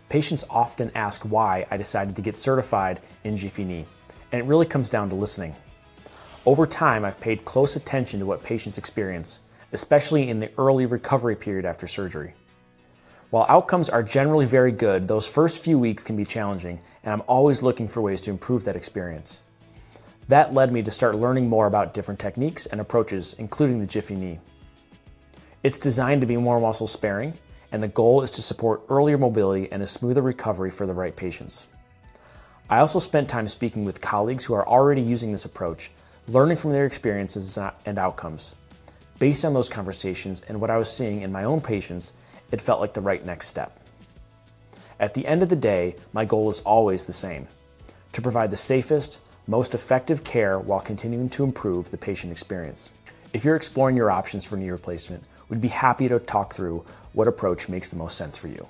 Patients often ask why I decided to get certified in Jiffy Knee, and it really comes down to listening. Over time, I've paid close attention to what patients experience, especially in the early recovery period after surgery. While outcomes are generally very good, those first few weeks can be challenging, and I'm always looking for ways to improve that experience. That led me to start learning more about different techniques and approaches, including the Jiffy Knee. It's designed to be more muscle sparing, and the goal is to support earlier mobility and a smoother recovery for the right patients. I also spent time speaking with colleagues who are already using this approach, learning from their experiences and outcomes. Based on those conversations and what I was seeing in my own patients, it felt like the right next step. At the end of the day, my goal is always the same: to provide the safest, most effective care while continuing to improve the patient experience. If you're exploring your options for knee replacement, we'd be happy to talk through what approach makes the most sense for you.